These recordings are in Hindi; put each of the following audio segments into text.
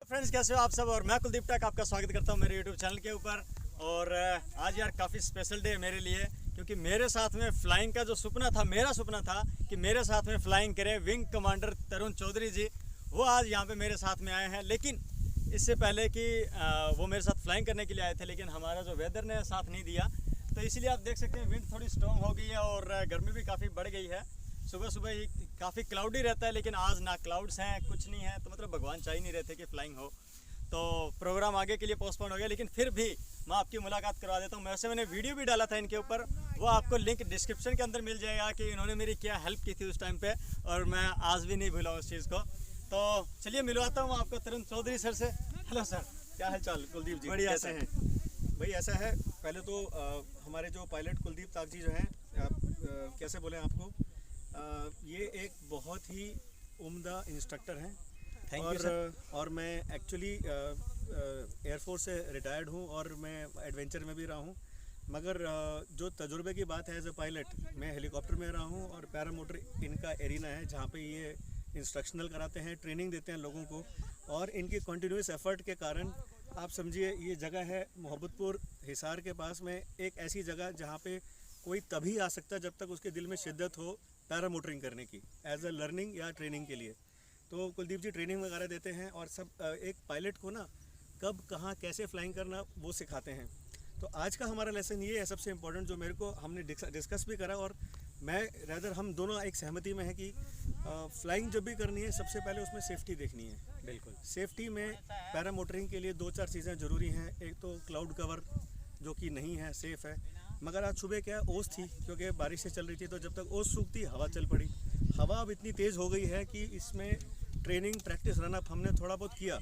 फ्रेंड्स, कैसे हो आप सब। और मैं कुलदीप टेक आपका स्वागत करता हूं मेरे यूट्यूब चैनल के ऊपर। और आज यार काफ़ी स्पेशल डे है मेरे लिए, क्योंकि मेरे साथ में फ्लाइंग का जो सपना था, मेरा सपना था कि मेरे साथ में फ्लाइंग करे विंग कमांडर तरुण चौधरी जी, वो आज यहाँ पे मेरे साथ में आए हैं। लेकिन इससे पहले कि वो मेरे साथ फ्लाइंग करने के लिए आए थे, लेकिन हमारा जो वेदर ने साथ नहीं दिया, तो इसलिए आप देख सकते हैं विंड थोड़ी स्ट्रॉन्ग हो गई है और गर्मी भी काफ़ी बढ़ गई है। सुबह सुबह ही काफ़ी क्लाउडी रहता है, लेकिन आज ना क्लाउड्स हैं, कुछ नहीं है, तो मतलब भगवान चाह ही नहीं रहे थे कि फ्लाइंग हो। तो प्रोग्राम आगे के लिए पोस्टपोन हो गया, लेकिन फिर भी मैं आपकी मुलाकात करवा देता हूँ। वैसे मैंने वीडियो भी डाला था इनके ऊपर, वो आपको लिंक डिस्क्रिप्शन के अंदर मिल जाएगा कि इन्होंने मेरी क्या हेल्प की थी उस टाइम पे, और मैं आज भी नहीं भूला उस चीज़ को। तो चलिए मिलवाता हूँ आपको तरुण चौधरी सर से। हेलो सर, क्या हाल चाल? कुलदीप जी बढ़िया कैसे हैं? भाई ऐसा है, पहले तो हमारे जो पायलट कुलदीप ताक जी जो हैं, आप कैसे बोलें आपको, ये एक बहुत ही उम्दा इंस्ट्रक्टर हैं। Thank you sir. और मैं एक्चुअली एयरफोर्स से रिटायर्ड हूँ और मैं एडवेंचर में भी रहा हूँ, मगर जो तजुर्बे की बात है एज ए पायलट, मैं हेलीकॉप्टर में रहा हूँ और पैरामोटर इनका एरिना है जहाँ पे ये इंस्ट्रक्शनल कराते हैं, ट्रेनिंग देते हैं लोगों को। और इनकी कंटिन्यूस एफर्ट के कारण आप समझिए ये जगह है मोहब्बतपुर हिसार के पास में, एक ऐसी जगह जहाँ पे कोई तभी आ सकता जब तक उसके दिल में शिद्दत हो पैरामोटरिंग करने की, एज अ लर्निंग या ट्रेनिंग के लिए। तो कुलदीप जी ट्रेनिंग वगैरह देते हैं और सब एक पायलट को ना कब कहाँ कैसे फ्लाइंग करना वो सिखाते हैं। तो आज का हमारा लेसन ये है सबसे इम्पोर्टेंट, जो मेरे को हमने डिस्कस भी करा, और मैं रैदर हम दोनों एक सहमति में है कि फ्लाइंग जब भी करनी है सबसे पहले उसमें सेफ्टी देखनी है। बिल्कुल। सेफ्टी में पैरामोटरिंग के लिए 2-4 चीज़ें ज़रूरी हैं। एक तो क्लाउड कवर जो कि नहीं है, सेफ़ है, मगर आज सुबह क्या ओस थी, क्योंकि बारिश से चल रही थी, तो जब तक ओस सूखती हवा चल पड़ी। हवा अब इतनी तेज़ हो गई है कि इसमें ट्रेनिंग प्रैक्टिस रन अप हमने थोड़ा बहुत किया,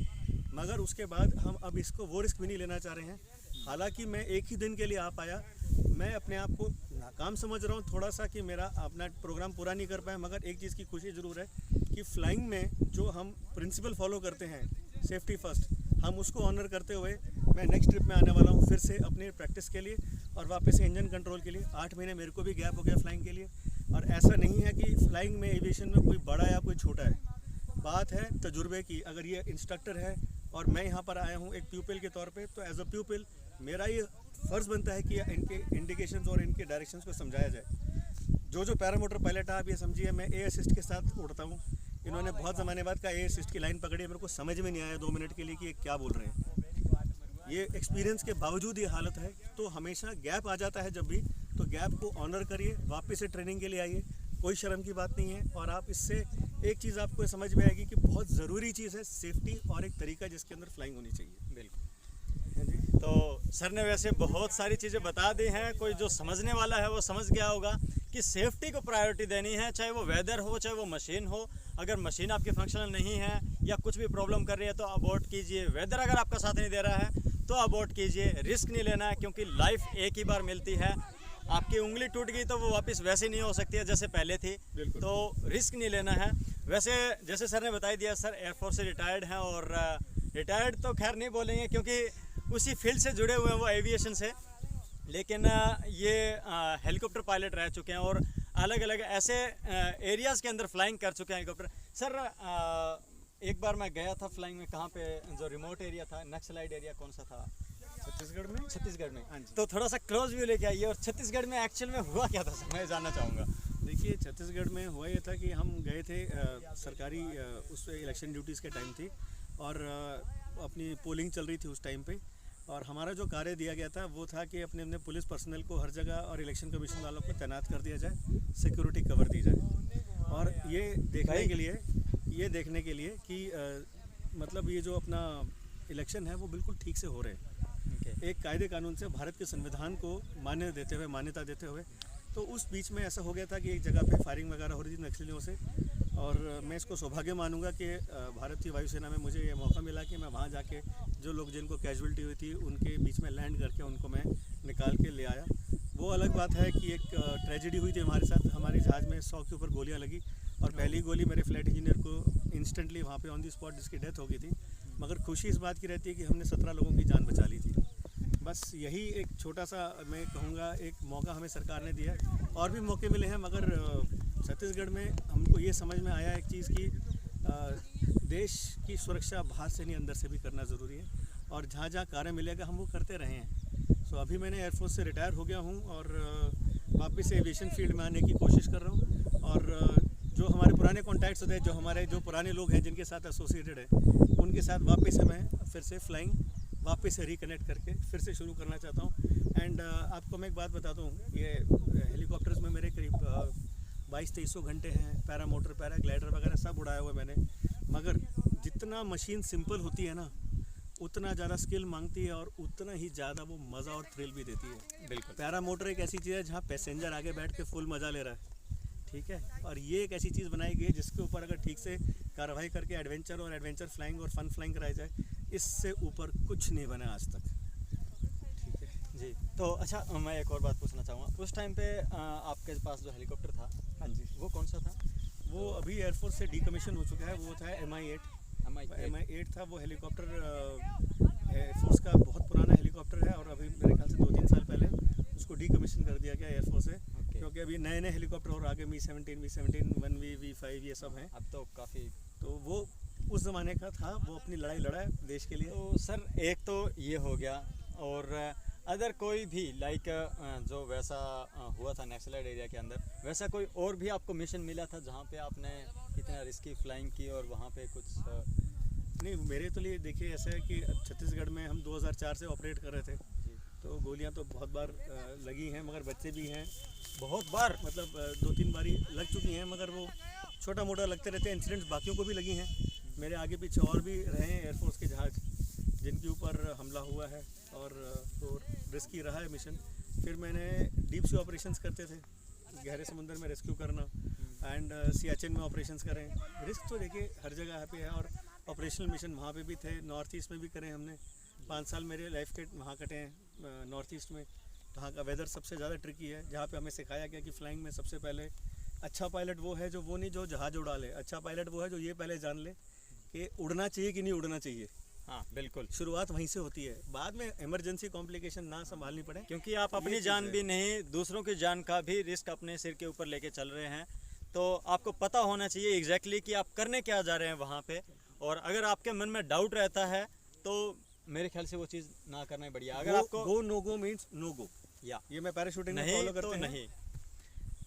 मगर उसके बाद हम अब इसको वो रिस्क भी नहीं लेना चाह रहे हैं। हालांकि मैं एक ही दिन के लिए आ पाया, मैं अपने आप को नाकाम समझ रहा हूँ थोड़ा सा कि मेरा अपना प्रोग्राम पूरा नहीं कर पाया, मगर एक चीज़ की खुशी ज़रूर है कि फ्लाइंग में जो हम प्रिंसिपल फॉलो करते हैं, सेफ्टी फर्स्ट, हम उसको ऑनर करते हुए मैं नेक्स्ट ट्रिप में आने वाला हूँ फिर से अपनी प्रैक्टिस के लिए और वापस से इंजन कंट्रोल के लिए। 8 महीने मेरे को भी गैप हो गया फ्लाइंग के लिए, और ऐसा नहीं है कि फ्लाइंग में एविएशन में कोई बड़ा या कोई छोटा है, बात है तजुर्बे की। अगर ये इंस्ट्रक्टर है और मैं यहाँ पर आया हूँ एक प्यूपिल के तौर पे, तो एज अ प्यूपिल मेरा ये फ़र्ज़ बनता है कि इनके इंडिकेशंस और इनके डायरेक्शंस को समझाया जाए। जो पैरामोटर पायलट है, आप ये समझिए मैं ए असिस्ट के साथ उड़ता हूँ। इन्होंने बहुत ज़माने बाद का ए असिस्ट की लाइन पकड़ी है, मेरे को समझ में नहीं आया 2 मिनट के लिए कि ये क्या बोल रहे हैं। ये एक्सपीरियंस के बावजूद ये हालत है, तो हमेशा गैप आ जाता है जब भी, तो गैप को ऑनर करिए, वापस से ट्रेनिंग के लिए आइए, कोई शर्म की बात नहीं है। और आप इससे एक चीज़ आपको समझ में आएगी कि बहुत ज़रूरी चीज़ है सेफ्टी और एक तरीका जिसके अंदर फ्लाइंग होनी चाहिए। बिल्कुल। तो सर ने वैसे बहुत सारी चीज़ें बता दी हैं, कोई जो समझने वाला है वो समझ गया होगा कि सेफ्टी को प्रायोरिटी देनी है, चाहे वो वेदर हो, चाहे वो मशीन हो। अगर मशीन आपकी फंक्शनल नहीं है या कुछ भी प्रॉब्लम कर रही है तो अबॉर्ट कीजिए। वेदर अगर आपका साथ नहीं दे रहा है तो अबॉर्ट कीजिए, रिस्क नहीं लेना है, क्योंकि लाइफ एक ही बार मिलती है। आपकी उंगली टूट गई तो वो वापस वैसे नहीं हो सकती है जैसे पहले थी, तो रिस्क नहीं लेना है। वैसे जैसे सर ने बता दिया, सर एयरफोर्स से रिटायर्ड हैं, और रिटायर्ड तो खैर नहीं बोलेंगे क्योंकि उसी फील्ड से जुड़े हुए हैं वो एविएशन से, लेकिन ये हेलीकॉप्टर पायलट रह चुके हैं और अलग अलग ऐसे एरियाज़ के अंदर फ्लाइंग कर चुके हैं हेलीकॉप्टर। सर एक बार मैं गया था फ्लाइंग में, कहाँ पे, जो रिमोट एरिया था, नक्सलाइट एरिया कौन सा था, छत्तीसगढ़ में। छत्तीसगढ़ में। हाँ जी। तो थोड़ा सा क्लोज व्यू लेके आइए, और छत्तीसगढ़ में एक्चुअल में हुआ क्या था सर, मैं जानना चाहूँगा। देखिए, छत्तीसगढ़ में हुआ ये था कि हम गए थे सरकारी उस इलेक्शन ड्यूटीज़ के टाइम थी, और अपनी पोलिंग चल रही थी उस टाइम पे, और हमारा जो कार्य दिया गया था वो था कि अपने अपने पुलिस पर्सनल को हर जगह और इलेक्शन कमीशन वालों को तैनात कर दिया जाए, सिक्योरिटी कवर दी जाए, और ये देखने के लिए कि मतलब ये जो अपना इलेक्शन है वो बिल्कुल ठीक से हो रहे हैं, एक कायदे कानून से, भारत के संविधान को मान्यता देते हुए। तो उस बीच में ऐसा हो गया था कि एक जगह पे फायरिंग वगैरह हो रही थी नक्सलियों से, और मैं इसको सौभाग्य मानूंगा कि भारतीय वायुसेना में मुझे ये मौका मिला कि मैं वहाँ जाके जो लोग जिनको कैजुअलिटी हुई थी उनके बीच में लैंड करके उनको मैं निकाल के ले आया। वो अलग बात है कि एक ट्रेजेडी हुई थी हमारे साथ, हमारे जहाज़ में 100 के ऊपर गोलियाँ लगी, और पहली गोली मेरे फ्लाइट इंजीनियर को इंस्टेंटली वहाँ पे ऑन दी स्पॉट जिसकी डेथ हो गई थी, मगर खुशी इस बात की रहती है कि हमने 17 लोगों की जान बचा ली थी। बस यही एक छोटा सा मैं कहूँगा एक मौका हमें सरकार ने दिया है, और भी मौके मिले हैं, मगर छत्तीसगढ़ में हमको ये समझ में आया एक चीज़ की देश की सुरक्षा बाहर से नहीं अंदर से भी करना ज़रूरी है, और जहाँ जहाँ कार्य मिलेगा हम वो करते रहे हैं। सो अभी मैंने एयरफोर्स से रिटायर हो गया हूँ और वापस एविएशन फील्ड में आने की कोशिश कर रहा हूँ। और जो हमारे पुराने कॉन्टैक्ट्स होते हैं, जो पुराने लोग हैं जिनके साथ एसोसिएटेड है, उनके साथ वापस से मैं फिर से फ्लाइंग वापस से रिकनेक्ट करके फिर से शुरू करना चाहता हूँ। एंड आपको मैं एक बात बताता हूँ, ये हेलीकॉप्टर्स में मेरे करीब 2200-2300 घंटे हैं। पैरा मोटर, पैराग्लाइडर वगैरह सब उड़ाया हुआ है मैंने। मगर जितना मशीन सिंपल होती है ना, उतना ज़्यादा स्किल मांगती है और उतना ही ज़्यादा वो मज़ा और थ्रिल भी देती है। बिल्कुल। पैरा मोटर एक ऐसी चीज़ है जहाँ पैसेंजर आगे बैठ के फुल मज़ा ले रहा है, ठीक है। और ये एक ऐसी चीज़ बनाई गई है जिसके ऊपर अगर ठीक से कार्रवाई करके एडवेंचर फ्लाइंग और फन फ्लाइंग कराई जाए, इससे ऊपर कुछ नहीं बना आज तक, ठीक है जी। तो अच्छा, मैं एक और बात पूछना चाहूँगा, उस टाइम पे आपके पास जो हेलीकॉप्टर था, हाँ जी, वो कौन सा था? वो अभी एयरफोर्स से डीकमीशन हो चुका है। वो था MI8 था। वो हेलीकॉप्टर एयरफोर्स का बहुत पुराना हेलीकॉप्टर है और अभी मेरे ख्याल से 2-3 साल पहले उसको डीकमीशन कर दिया गया एयरफोर्स से। क्योंकि अभी नए नए हेलीकॉप्टर और आगे Mi-17, V-17, 1V, V5 ये सब हैं। अब तो काफ़ी, तो वो उस ज़माने का था, वो अपनी लड़ाई लड़ा है देश के लिए। तो सर एक तो ये हो गया, और अदर कोई भी लाइक जो वैसा हुआ था नक्सलाइट एरिया के अंदर, वैसा कोई और भी आपको मिशन मिला था जहाँ पे आपने इतना रिस्की फ्लाइंग की और वहाँ पे कुछ नहीं, मेरे तो लिए देखिए ऐसा है कि छत्तीसगढ़ में हम 2004 से ऑपरेट कर रहे थे, तो गोलियां तो बहुत बार लगी हैं, मगर बच्चे भी हैं बहुत बार, मतलब 2-3 बारी लग चुकी हैं, मगर वो छोटा मोटा लगते रहते हैं। इंसिडेंट्स बाकियों को भी लगी हैं। मेरे आगे पीछे और भी रहे हैं एयरफोर्स के जहाज़ जिनके ऊपर हमला हुआ है, और तो रिस्की रहा है मिशन। फिर मैंने डीप सी ऑपरेशंस करते थे, गहरे समुद्र में रेस्क्यू करना, एंड सियाचिन में ऑपरेशंस करें। रिस्क तो देखिए हर जगह पे है, और ऑपरेशनल मिशन वहाँ पे भी थे, नॉर्थ ईस्ट में भी करें हमने। 5 साल मेरे लाइफ के वहाँ कटे हैं नॉर्थ ईस्ट में। वहाँ का वेदर सबसे ज़्यादा ट्रिकी है, जहाँ पे हमें सिखाया गया कि फ्लाइंग में सबसे पहले अच्छा पायलट वो है जो वो नहीं जो जहाज़ उड़ा ले, अच्छा पायलट वो है जो ये पहले जान ले कि उड़ना चाहिए कि नहीं उड़ना चाहिए। हाँ बिल्कुल, शुरुआत वहीं से होती है, बाद में इमरजेंसी कॉम्प्लिकेशन ना संभालनी पड़े, क्योंकि आप अपनी जान भी नहीं, दूसरों की जान का भी रिस्क अपने सिर के ऊपर लेके चल रहे हैं। तो आपको पता होना चाहिए एग्जैक्टली कि आप करने क्या जा रहे हैं वहाँ पे। और अगर आपके मन में डाउट रहता है तो मेरे ख्याल से वो चीज़ ना करना ही बढ़िया। अगर आपको गो नो गो मीन्स नो गो, या ये मैं पैराशूटिंग में नहीं फॉलो करते तो हैं। नहीं।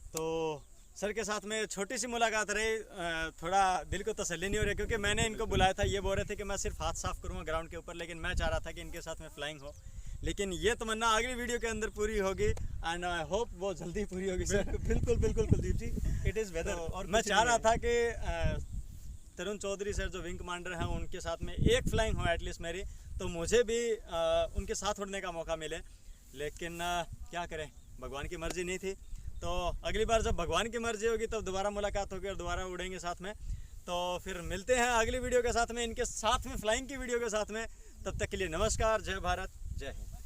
तो सर के साथ में छोटी सी मुलाकात रही, थोड़ा दिल को तसल्ली नहीं हो रही, क्योंकि मैंने इनको बुलाया था, ये बोल रहे थे कि मैं सिर्फ हाथ साफ करूँगा ग्राउंड के ऊपर, लेकिन मैं चाह रहा था कि इनके साथ में फ्लाइंग हो। लेकिन ये तमन्ना अगली वीडियो के अंदर पूरी होगी, एंड आई होप वो जल्दी पूरी होगी सर। बिल्कुल बिल्कुल कुलदीप जी, इट इज़ वेदर। और मैं चाह रहा था कि तरुण चौधरी सर जो विंग कमांडर हैं उनके साथ में एक फ्लाइंग हो एटलीस्ट मेरी, तो मुझे भी उनके साथ उड़ने का मौका मिले। लेकिन क्या करें, भगवान की मर्जी नहीं थी। तो अगली बार जब भगवान की मर्जी होगी तब दोबारा मुलाकात होगी और दोबारा उड़ेंगे साथ में। तो फिर मिलते हैं अगली वीडियो के साथ में, इनके साथ में फ्लाइंग की वीडियो के साथ में। तब तक के लिए नमस्कार, जय भारत, जय हिंद।